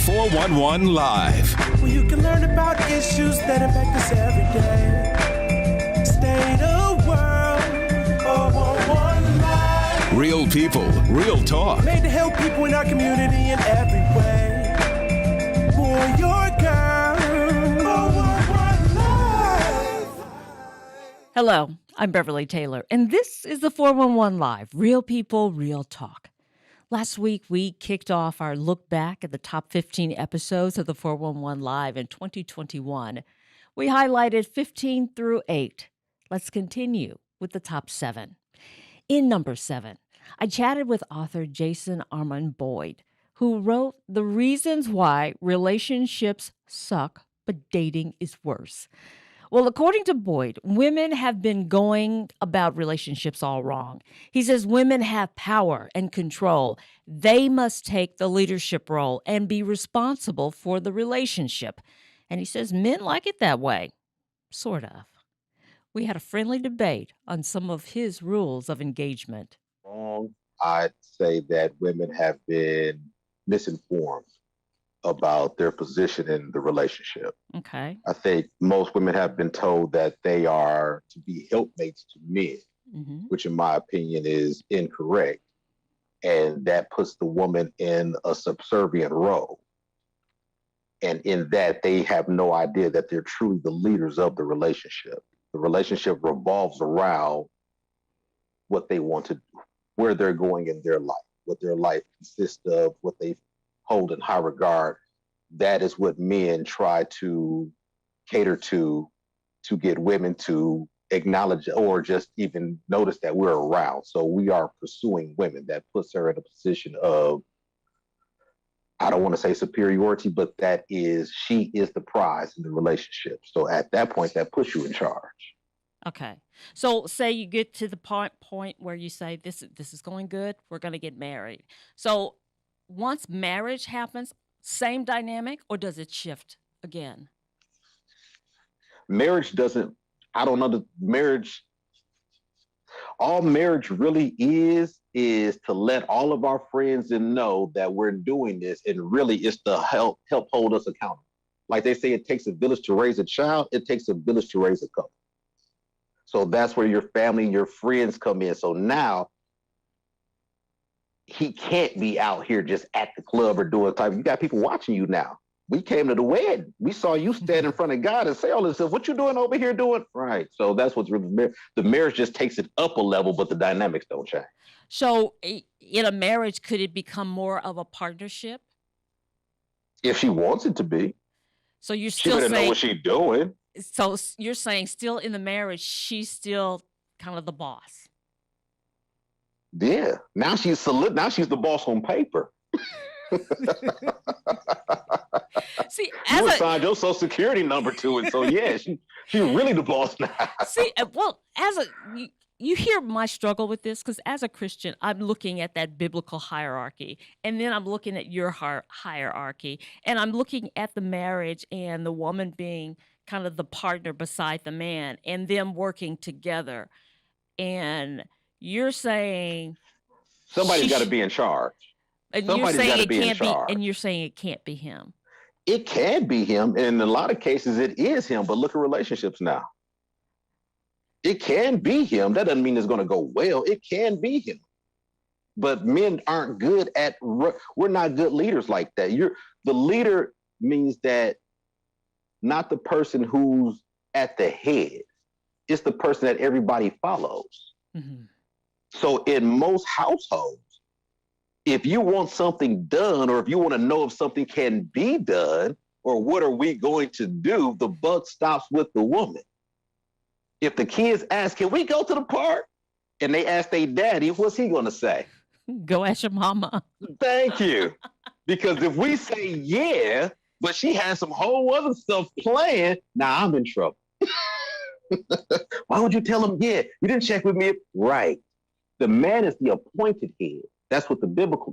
411 Live. Where you can learn about issues that impact us every day. State of world, 411 Live. Real people, real talk. Made to help people in our community in every way. For your girl, 411 Live. Hello, I'm Beverly Taylor, and this is the 411 Live, Real People, Real Talk. Last week, we kicked off our look back at the top 15 episodes of the 411 Live in 2021. We highlighted 15 through 8. Let's continue with the top 7. In number 7, I chatted with author Jason Armand Boyd, who wrote The Reasons Why Relationships Suck, but Dating is Worse. Well, according to Boyd, women have been going about relationships all wrong. He says women have power and control. They must take the leadership role and be responsible for the relationship. And he says men like it that way. Sort of. We had a friendly debate on some of his rules of engagement. I'd say that women have been misinformed about their position in the relationship. Okay. I think most women have been told that they are to be helpmates to men, which in my opinion is incorrect. And that puts the woman in a subservient role. And in that, they have no idea that they're truly the leaders of the relationship. The relationship revolves around what they want to do, where they're going in their life, what their life consists of, what they hold in high regard. That is what men try to cater to get women to acknowledge or just even notice that we're around. So we are pursuing women. That puts her in a position of, I don't want to say superiority, but that is, she is the prize in the relationship. So at that point, that puts you in charge. Okay. So say you get to the point where you say, this is going good, we're going to get married. So once marriage happens, same dynamic, or does it shift again? Marriage doesn't, I don't know, the marriage, all marriage really is to let all of our friends know that we're doing this, and really it's to help hold us accountable. Like they say, it takes a village to raise a child, it takes a village to raise a couple. So that's where your family, your friends come in. So now, he can't be out here just at the club or doing type. You got people watching you now. We came to the wedding. We saw you stand in front of God and say all this stuff. What you doing over here doing? Right. So that's what's really, the marriage just takes it up a level, but the dynamics don't change. So in a marriage, could it become more of a partnership? If she wants it to be. So you're She still better know saying, what she's doing. so you're saying still in the marriage, she's still kind of the boss. Yeah. Now she's the boss on paper. See, you assigned your social security number to it. So yeah, she's really the boss now. See, well, you hear my struggle with this, because as a Christian, I'm looking at that biblical hierarchy, and then I'm looking at your hierarchy, and I'm looking at the marriage and the woman being kind of the partner beside the man, and them working together. And you're saying somebody's got to be in charge. And Somebody's got to be in charge. And you're saying it can't be him. It can be him. And in a lot of cases, it is him. But look at relationships now. It can be him. That doesn't mean it's going to go well. It can be him. But men aren't good at, we're not good leaders like that. The leader means that not the person who's at the head. It's the person that everybody follows. Mm-hmm. So in most households, if you want something done, or if you want to know if something can be done, or what are we going to do, the buck stops with the woman. If the kids ask, can we go to the park? And they ask their daddy, what's he going to say? Go ask your mama. Thank you. Because if we say yeah, but she has some whole other stuff planned, now I'm in trouble. Why would you tell him, yeah, you didn't check with me? Right. The man is the appointed head. That's what the Bible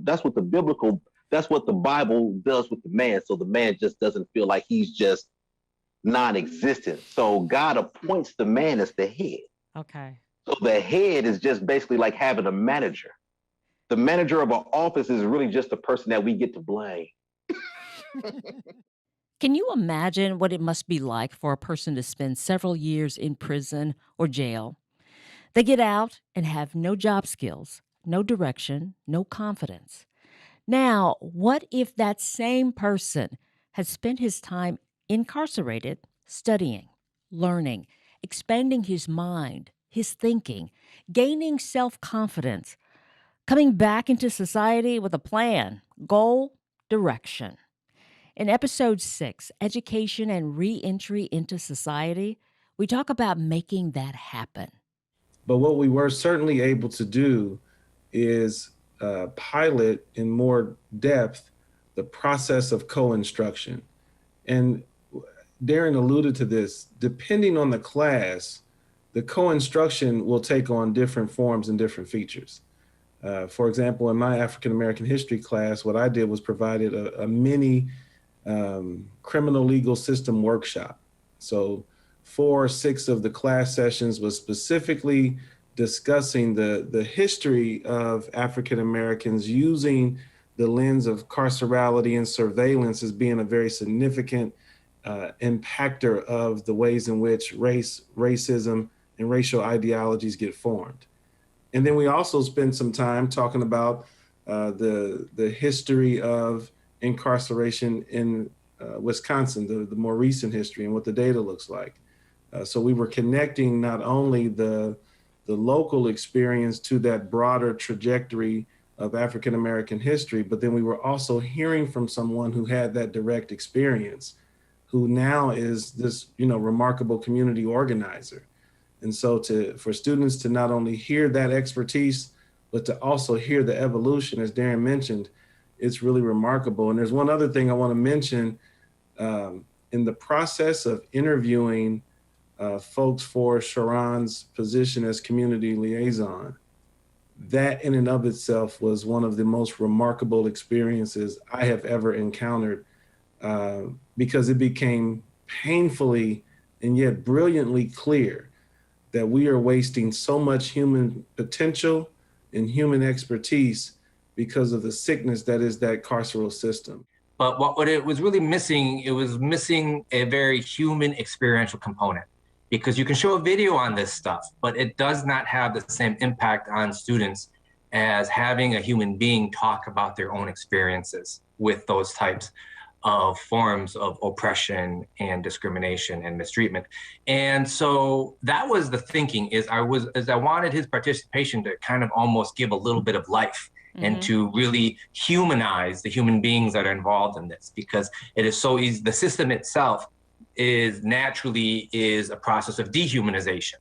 does with the man. So the man just doesn't feel like he's just non-existent. So God appoints the man as the head. Okay. So the head is just basically like having a manager. The manager of an office is really just the person that we get to blame. Can you imagine what it must be like for a person to spend several years in prison or jail? They get out and have no job skills, no direction, no confidence. Now, what if that same person had spent his time incarcerated, studying, learning, expanding his mind, his thinking, gaining self confidence, coming back into society with a plan, goal, direction? In episode 6, Education and Reentry into Society, we talk about making that happen. But what we were certainly able to do is pilot in more depth the process of co-instruction. And Darren alluded to this, depending on the class, the co-instruction will take on different forms and different features. For example, in my African American history class, what I did was provided a mini criminal legal system workshop. So 4 or 6 of the class sessions was specifically discussing the history of African Americans using the lens of carcerality and surveillance as being a very significant impactor of the ways in which racism, and racial ideologies get formed. And then we also spent some time talking about the history of incarceration in Wisconsin, the more recent history and what the data looks like. So we were connecting not only the local experience to that broader trajectory of African American history, but then we were also hearing from someone who had that direct experience, who now is this, remarkable community organizer. And so for students to not only hear that expertise, but to also hear the evolution, as Darren mentioned, it's really remarkable. And there's one other thing I want to mention. In the process of interviewing folks for Sharon's position as community liaison, that in and of itself was one of the most remarkable experiences I have ever encountered, because it became painfully and yet brilliantly clear that we are wasting so much human potential and human expertise because of the sickness that is that carceral system. But what it was really missing, it was missing a very human experiential component, because you can show a video on this stuff, but it does not have the same impact on students as having a human being talk about their own experiences with those types of forms of oppression and discrimination and mistreatment. And so that was the thinking, is I wanted his participation to kind of almost give a little bit of life, and to really humanize the human beings that are involved in this, because it is so easy. The system itself is a process of dehumanization.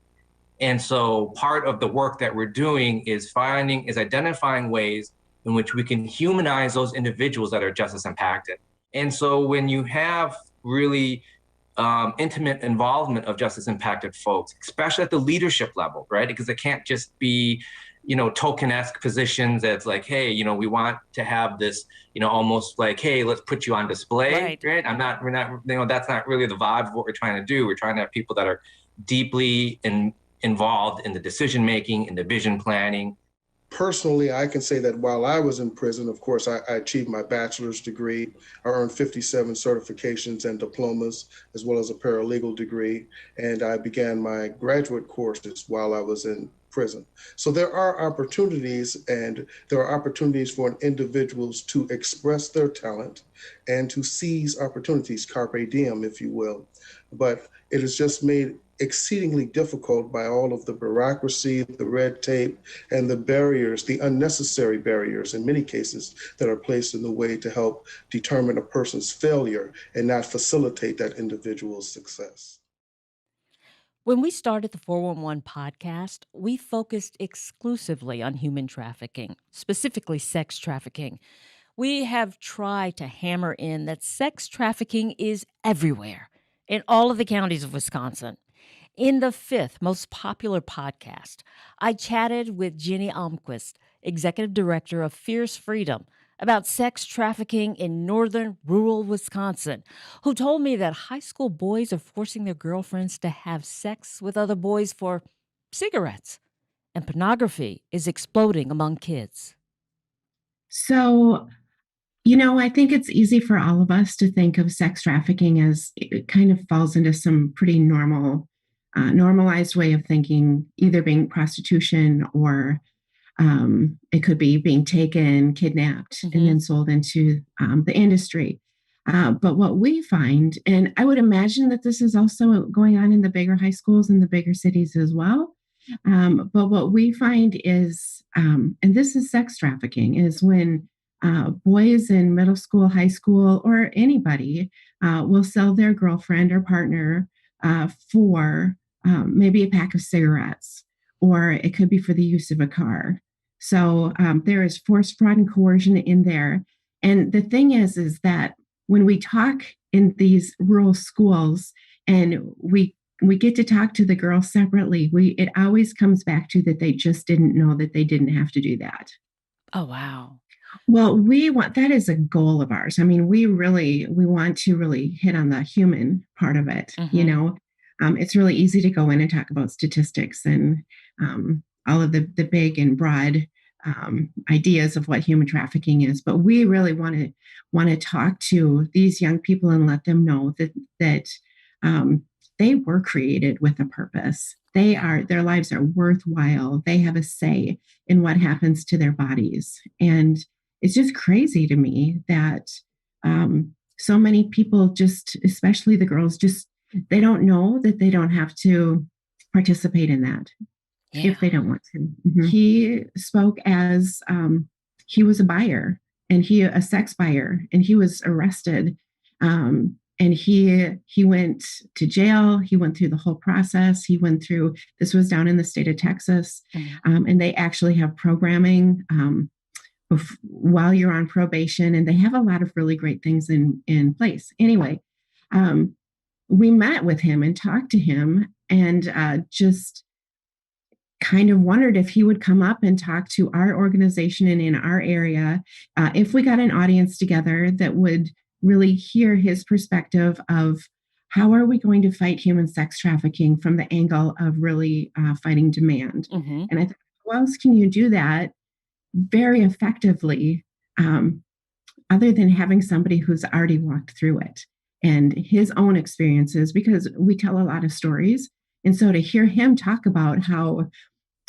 And so part of the work that we're doing is identifying ways in which we can humanize those individuals that are justice impacted. And so when you have really intimate involvement of justice impacted folks, especially at the leadership level, right? Because it can't just be, token-esque positions that's like, hey, we want to have this, almost like, hey, let's put you on display, right? We're not, that's not really the vibe of what we're trying to do. We're trying to have people that are deeply involved in the decision-making, in the vision planning. Personally, I can say that while I was in prison, of course, I achieved my bachelor's degree. I earned 57 certifications and diplomas, as well as a paralegal degree. And I began my graduate courses while I was in prison. So there are opportunities, and there are opportunities for individuals to express their talent and to seize opportunities, carpe diem, if you will. But it is just made exceedingly difficult by all of the bureaucracy, the red tape, and the barriers, the unnecessary barriers in many cases that are placed in the way to help determine a person's failure and not facilitate that individual's success. When we started the 411 podcast, we focused exclusively on human trafficking, specifically sex trafficking. We have tried to hammer in that sex trafficking is everywhere in all of the counties of Wisconsin. In the 5th most popular podcast, I chatted with Jenny Almquist, Executive Director of Fierce Freedom, about sex trafficking in northern rural Wisconsin, who told me that high school boys are forcing their girlfriends to have sex with other boys for cigarettes, and pornography is exploding among kids. So, I think it's easy for all of us to think of sex trafficking as it kind of falls into some pretty normalized way of thinking, either being prostitution or it could be being taken, kidnapped, and then sold into the industry. But what we find, and I would imagine that this is also going on in the bigger high schools and the bigger cities as well. But what we find is, and this is sex trafficking, is when boys in middle school, high school, or anybody will sell their girlfriend or partner for maybe a pack of cigarettes, or it could be for the use of a car. So there is force, fraud, and coercion in there. And the thing is that when we talk in these rural schools and we get to talk to the girls separately, it always comes back to that they just didn't know that they didn't have to do that. Oh, wow. Well, that is a goal of ours. I mean, we want to really hit on the human part of it. It's really easy to go in and talk about statistics and all of the big and broad ideas of what human trafficking is, but we really want to talk to these young people and let them know that they were created with a purpose. Their lives are worthwhile. They have a say in what happens to their bodies, and it's just crazy to me that so many people, just especially the girls, they don't know that they don't have to participate in that if they don't want to. He spoke as he was a buyer, and a sex buyer, and he was arrested. And he went to jail. He went through the whole process. This was down in the state of Texas. And they actually have programming while you're on probation, and they have a lot of really great things in place. Anyway, we met with him and talked to him, and just kind of wondered if he would come up and talk to our organization and in our area, if we got an audience together that would really hear his perspective of how are we going to fight human sex trafficking from the angle of really fighting demand. And I thought, how else can you do that very effectively other than having somebody who's already walked through it and his own experiences, because we tell a lot of stories. And so to hear him talk about how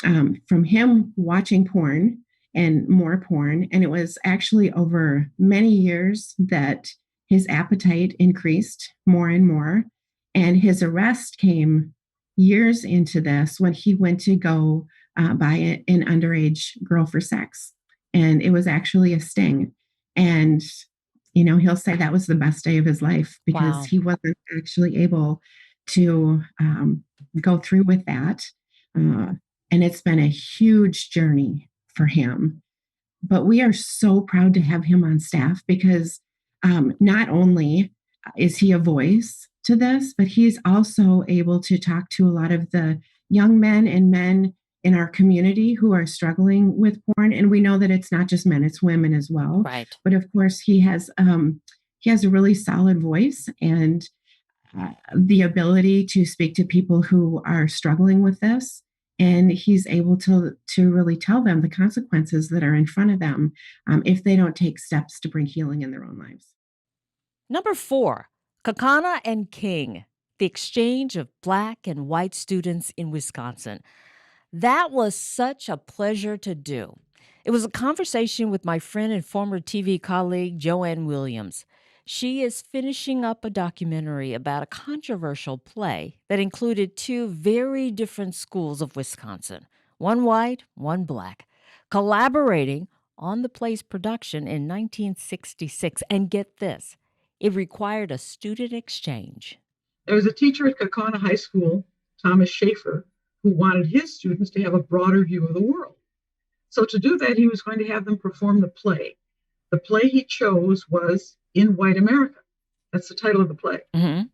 from him watching porn and more porn, and it was actually over many years that his appetite increased more and more. And his arrest came years into this when he went to go buy an underage girl for sex. And it was actually a sting. And, he'll say that was the best day of his life because he wasn't actually able to go through with that. And it's been a huge journey for him. But we are so proud to have him on staff because not only is he a voice to this, but he's also able to talk to a lot of the young men and men in our community who are struggling with porn. And we know that it's not just men, it's women as well. Right. But of course, he has a really solid voice and the ability to speak to people who are struggling with this. And he's able to really tell them the consequences that are in front of them if they don't take steps to bring healing in their own lives. Number 4, Kana and King, the exchange of Black and white students in Wisconsin. That was such a pleasure to do. It was a conversation with my friend and former TV colleague, Joanne Williams. She is finishing up a documentary about a controversial play that included 2 very different schools of Wisconsin, one white, one Black, collaborating on the play's production in 1966. And get this, it required a student exchange. There was a teacher at Kakana High School, Thomas Schaefer, who wanted his students to have a broader view of the world. So to do that, he was going to have them perform the play. The play he chose was In White America. That's the title of the play. And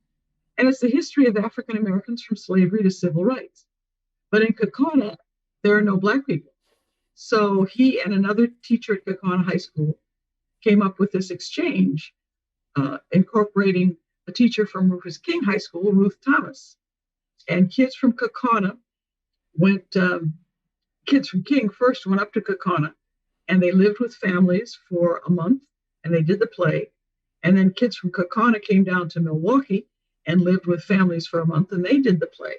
it's the history of African Americans from slavery to civil rights. But in Kakana, there are no Black people. So he and another teacher at Kakana High School came up with this exchange, incorporating a teacher from Rufus King High School, Ruth Thomas. And kids from Kakana kids from King first went up to Kakana, and they lived with families for a month, and they did the play. And then kids from Kaukauna came down to Milwaukee and lived with families for a month, and they did the play.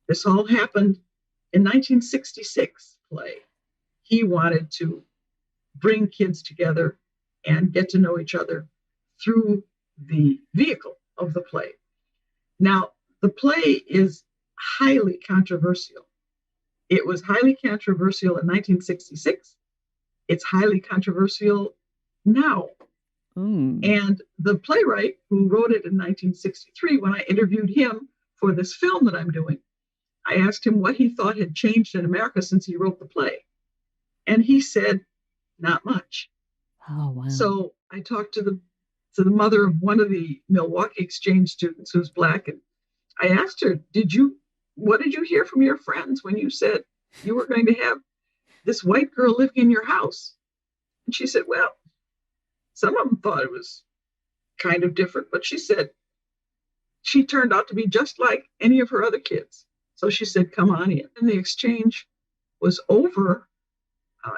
This all happened in 1966 play. He wanted to bring kids together and get to know each other through the vehicle of the play. Now, the play is highly controversial. It was highly controversial in 1966. It's highly controversial now. And the playwright who wrote it in 1963, when I interviewed him for this film that I'm doing, I asked him what he thought had changed in America since he wrote the play. And he said, not much. Oh, wow. So I talked to the mother of one of the Milwaukee exchange students who's Black, and I asked her, what did you hear from your friends when you said you were going to have this white girl living in your house? And she said, well, some of them thought it was kind of different, but she said she turned out to be just like any of her other kids. So she said, come on in. And the exchange was over.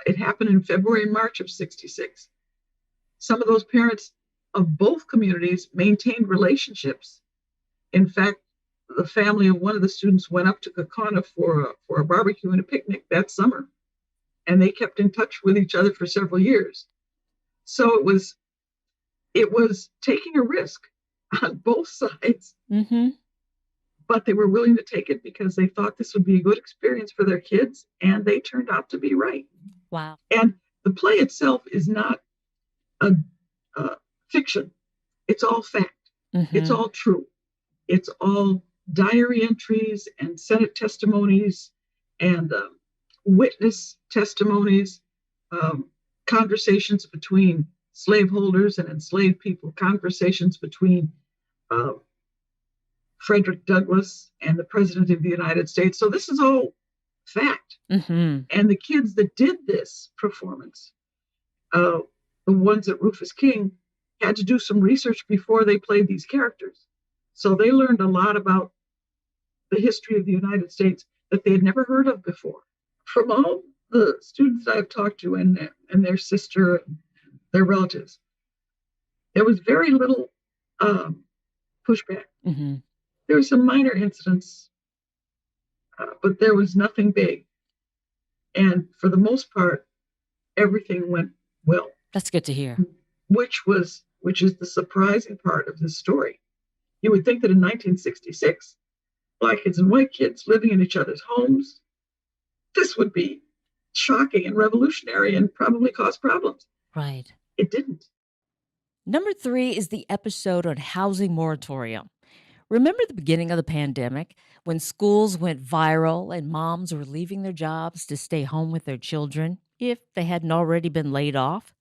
It happened in February and March of 66. Some of those parents of both communities maintained relationships. In fact, the family of one of the students went up to Kaukauna for a barbecue and a picnic that summer, and they kept in touch with each other for several years. So it was taking a risk on both sides, but they were willing to take it because they thought this would be a good experience for their kids, and they turned out to be right. Wow. And the play itself is not a fiction. It's all fact. It's all true. It's all diary entries and Senate testimonies and witness testimonies, conversations between slaveholders and enslaved people, conversations between Frederick Douglass and the President of the United States. So this is all fact. And the kids that did this performance, the ones at Rufus King, had to do some research before they played these characters. So they learned a lot about the history of the United States that they had never heard of before. From all the students I've talked to and their sister, their relatives, there was very little pushback. There were some minor incidents, but there was nothing big. And for the most part, everything went well. That's good to hear. Which is the surprising part of this story. You would think that in 1966, Black kids and white kids living in each other's homes, this would be shocking and revolutionary and probably cause problems. Right. It didn't. Number 3 is the episode on housing moratorium. Remember the beginning of the pandemic when schools went viral and moms were leaving their jobs to stay home with their children if they hadn't already been laid off?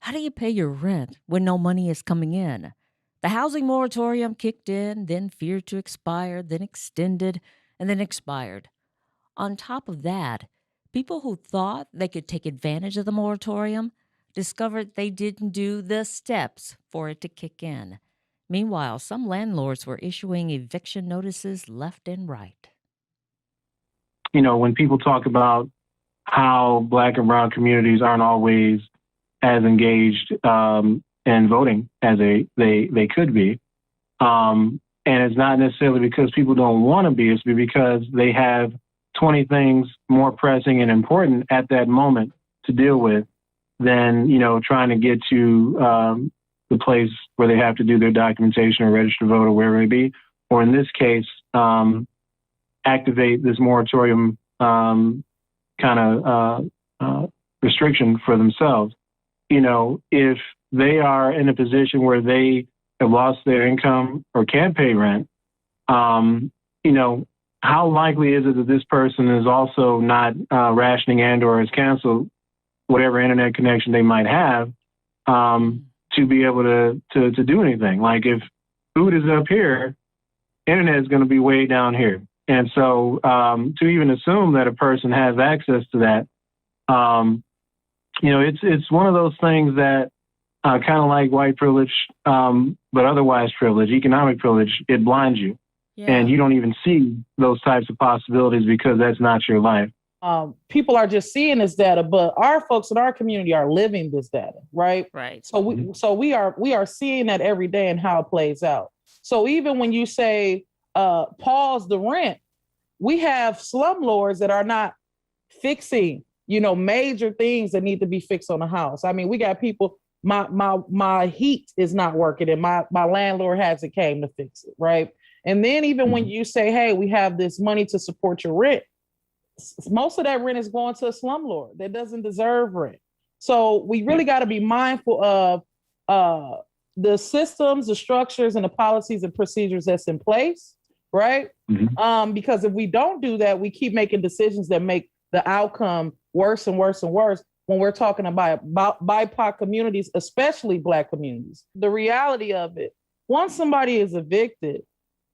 How do you pay your rent when no money is coming in? The housing moratorium kicked in, then feared to expire, then extended, and then expired. On top of that, people who thought they could take advantage of the moratorium discovered they didn't do the steps for it to kick in. Meanwhile, some landlords were issuing eviction notices left and right. You know, when people talk about how Black and brown communities aren't always as engaged in voting as they could be, and it's not necessarily because people don't want to be, it's because they have 20 things more pressing and important at that moment to deal with than, you know, trying to get to the place where they have to do their documentation or register to vote or wherever it may be, or in this case, activate this moratorium kind of restriction for themselves. You know, if they are in a position where they have lost their income or can't pay rent, you know, how likely is it that this person is also not rationing and or has canceled whatever internet connection they might have to be able to do anything? Like if food is up here, internet is going to be way down here. And so to even assume that a person has access to that, you know, it's one of those things that kind of like white privilege, but otherwise privilege, economic privilege, it blinds you. Yeah. And you don't even see those types of possibilities because that's not your life. people are just seeing this data, but our folks in our community are living this data, right? Right. So we are seeing that every day and how it plays out. So even when you say pause the rent, we have slumlords that are not fixing, major things that need to be fixed on the house. I mean, we got people. My heat is not working, and my landlord hasn't came to fix it, right? And then even when you say, hey, we have this money to support your rent, most of that rent is going to a slumlord that doesn't deserve rent. So we really got to be mindful of the systems, the structures, and the policies and procedures that's in place, right? Because if we don't do that, we keep making decisions that make the outcome worse and worse and worse when we're talking about BIPOC communities, especially Black communities. The reality of it, once somebody is evicted,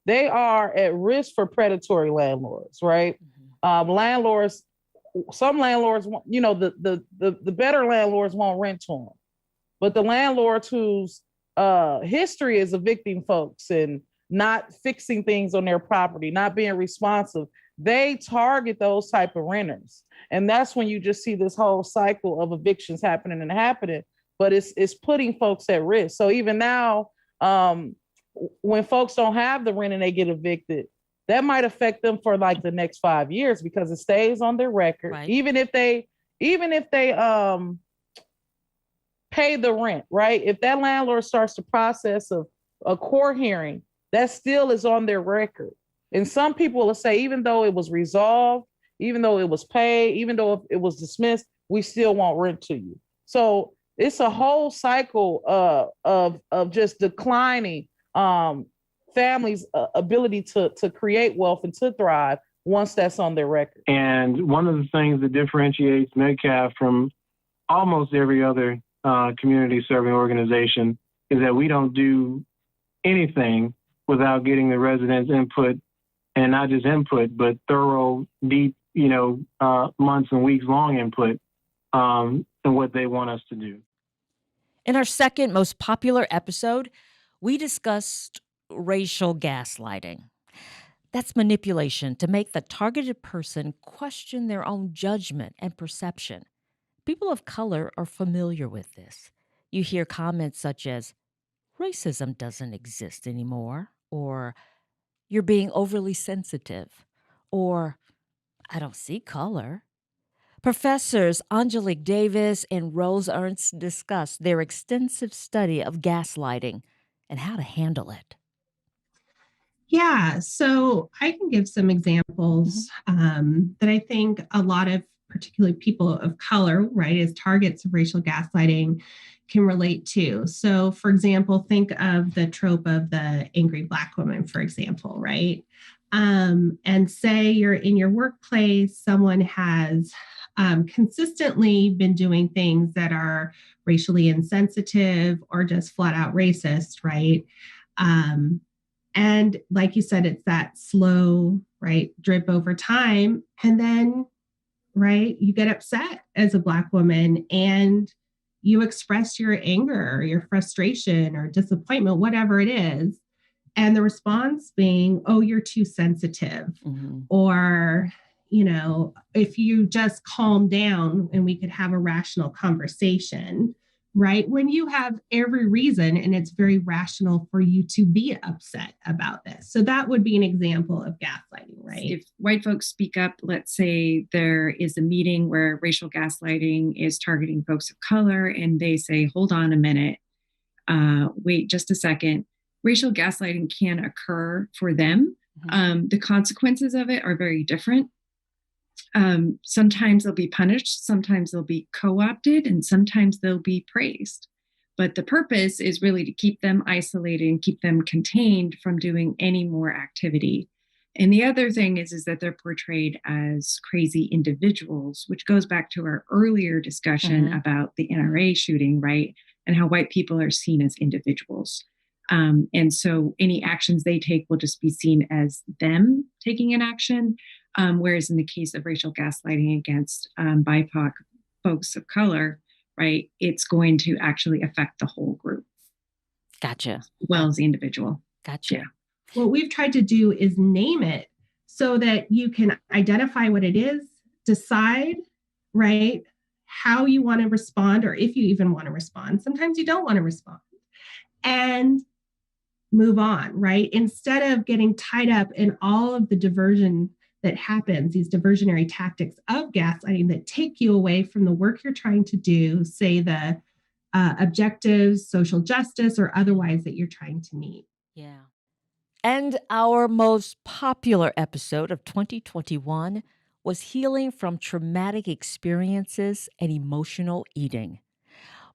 they are at risk for predatory landlords, right? Landlords, some landlords, the better landlords won't rent to them. But the landlords whose history is evicting folks and not fixing things on their property, not being responsive, they target those type of renters. And that's when you just see this whole cycle of evictions happening, but it's putting folks at risk. So even now, when folks don't have the rent and they get evicted, that might affect them for like the next 5 years because it stays on their record. Right. Even if they pay the rent, right? If that landlord starts the process of a court hearing, that still is on their record. And some people will say, even though it was resolved, even though it was paid, even though it was dismissed, we still won't rent to you. So it's a whole cycle of just declining families' ability to create wealth and to thrive once that's on their record. And one of the things that differentiates Metcalf from almost every other community serving organization is that we don't do anything without getting the residents' input, and not just input, but thorough, deep, months and weeks long input in what they want us to do. In our second most popular episode, we discussed racial gaslighting. That's manipulation to make the targeted person question their own judgment and perception. People of color are familiar with this. You hear comments such as, racism doesn't exist anymore, or you're being overly sensitive, or I don't see color. Professors Angelique Davis and Rose Ernst discuss their extensive study of gaslighting and how to handle it. Yeah, so I can give some examples that I think a lot of particularly people of color, right, as targets of racial gaslighting can relate to. So, for example, think of the trope of the angry Black woman, for example, right? And say you're in your workplace, someone has consistently been doing things that are racially insensitive or just flat out racist, right? And like you said, it's that slow, right, drip over time. And then, right, you get upset as a Black woman and you express your anger or your frustration or disappointment, whatever it is. And the response being, oh, you're too sensitive. Or, if you just calm down and we could have a rational conversation, right? When you have every reason and it's very rational for you to be upset about this. So that would be an example of gaslighting, right? If white folks speak up, let's say there is a meeting where racial gaslighting is targeting folks of color and they say, hold on a minute, wait just a second. Racial gaslighting can occur for them. The consequences of it are very different. Sometimes they'll be punished, sometimes they'll be co-opted, and sometimes they'll be praised. But the purpose is really to keep them isolated and keep them contained from doing any more activity. And the other thing is that they're portrayed as crazy individuals, which goes back to our earlier discussion about the NRA shooting, right? And how white people are seen as individuals. And so any actions they take will just be seen as them taking an action. Whereas in the case of racial gaslighting against BIPOC folks of color, right, it's going to actually affect the whole group. Gotcha. As well as the individual. Gotcha. Yeah. What we've tried to do is name it so that you can identify what it is decide, right, how you want to respond, or if you even want to respond. Sometimes you don't want to respond, and move on, right? Instead of getting tied up in all of the diversion that happens, these diversionary tactics of gaslighting that take you away from the work you're trying to do, say the objectives, social justice, or otherwise that you're trying to meet. Yeah. And our most popular episode of 2021 was Healing from Traumatic Experiences and Emotional Eating.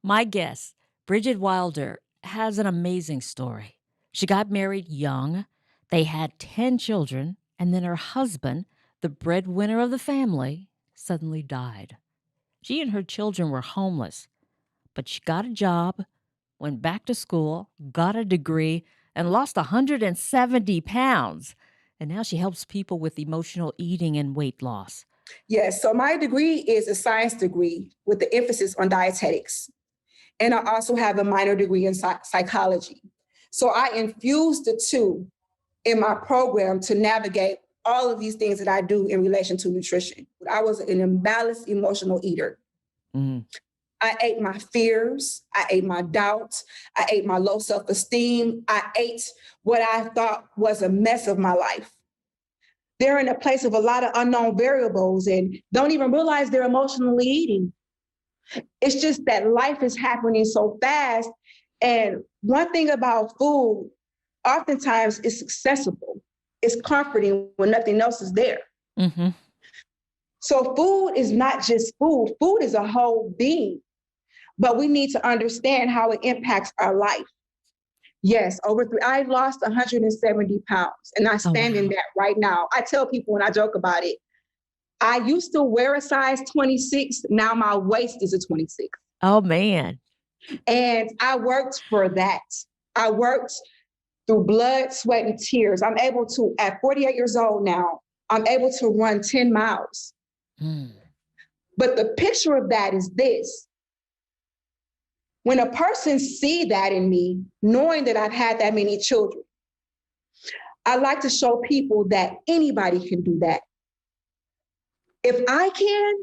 My guest, Bridget Wilder, has an amazing story. She got married young. They had 10 children, and then her husband, the breadwinner of the family, suddenly died. She and her children were homeless, but she got a job, went back to school, got a degree, and lost 170 pounds. And now she helps people with emotional eating and weight loss. Yes, so my degree is a science degree with the emphasis on dietetics. And I also have a minor degree in psychology. So I infused the two in my program to navigate all of these things that I do in relation to nutrition. I was an imbalanced emotional eater. Mm. I ate my fears. I ate my doubts. I ate my low self-esteem. I ate what I thought was a mess of my life. They're in a place of a lot of unknown variables and don't even realize they're emotionally eating. It's just that life is happening so fast. And one thing about food, oftentimes it's accessible. It's comforting when nothing else is there. Mm-hmm. So food is not just food. Food is a whole being. But we need to understand how it impacts our life. Yes, I lost 170 pounds, and I stand in that right now. I tell people when I joke about it, I used to wear a size 26. Now my waist is a 26. Oh, man. And I worked for that. I worked through blood, sweat, and tears. I'm able to, at 48 years old now, I'm able to run 10 miles. Mm. But the picture of that is this. When a person sees that in me, knowing that I've had that many children, I like to show people that anybody can do that. If I can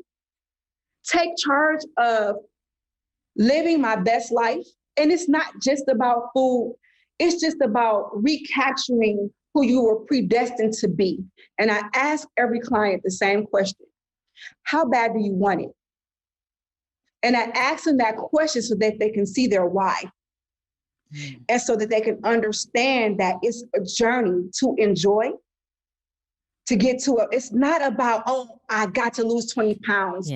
take charge of living my best life, and it's not just about food, it's just about recapturing who you were predestined to be. And I ask every client the same question: how bad do you want it? And I ask them that question so that they can see their why. And so that they can understand that it's a journey to enjoy, to get to it's not about, oh, I got to lose 20 pounds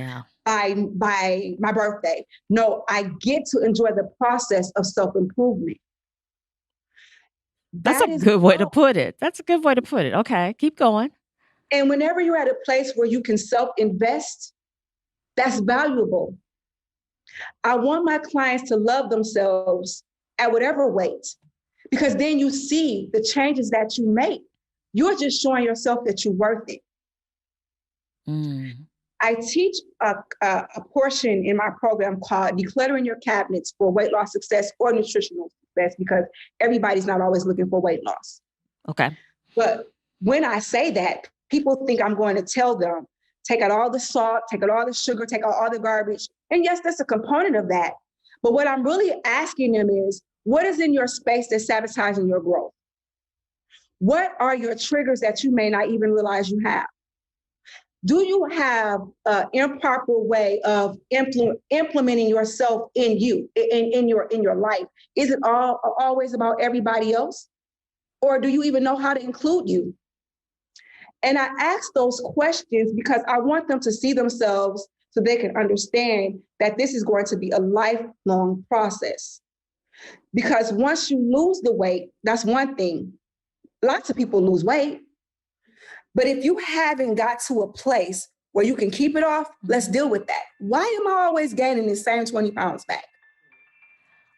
by my birthday. No, I get to enjoy the process of self-improvement. That's a good way to put it. That's a good way to put it. Okay, keep going. And whenever you're at a place where you can self-invest, that's valuable. I want my clients to love themselves at whatever weight, because then you see the changes that you make. You're just showing yourself that you're worth it. Mm. I teach a portion in my program called Decluttering Your Cabinets for Weight Loss Success or Nutritional Success, because everybody's not always looking for weight loss. Okay. But when I say that, people think I'm going to tell them, take out all the salt, take out all the sugar, take out all the garbage. And yes, that's a component of that. But what I'm really asking them is, what is in your space that's sabotaging your growth? What are your triggers that you may not even realize you have? Do you have an improper way of implementing yourself in you, in your life? Is it always about everybody else? Or do you even know how to include you? And I ask those questions because I want them to see themselves so they can understand that this is going to be a lifelong process. Because once you lose the weight, that's one thing. Lots of people lose weight. But if you haven't got to a place where you can keep it off, let's deal with that. Why am I always gaining the same 20 pounds back?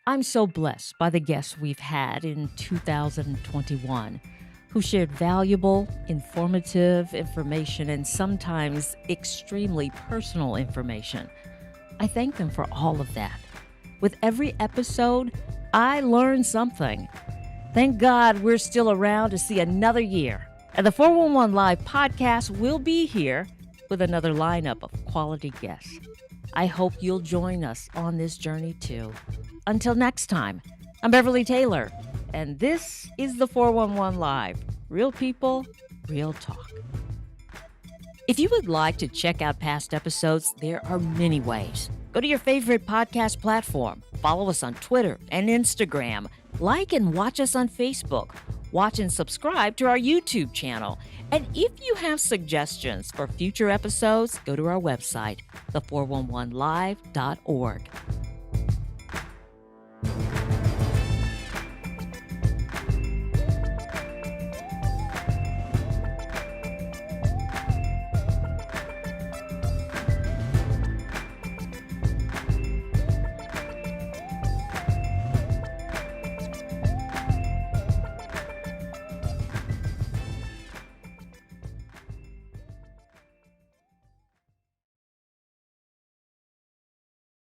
I'm so blessed by the guests we've had in 2021 who shared valuable, informative information and sometimes extremely personal information. I thank them for all of that. With every episode, I learn something. Thank God we're still around to see another year. And the 411 Live podcast will be here with another lineup of quality guests. I hope you'll join us on this journey too. Until next time, I'm Beverly Taylor, and this is the 411 Live. Real people, real talk. If you would like to check out past episodes, there are many ways. Go to your favorite podcast platform. Follow us on Twitter and Instagram. Like and watch us on Facebook. Watch and subscribe to our YouTube channel. And if you have suggestions for future episodes, go to our website, the411live.org.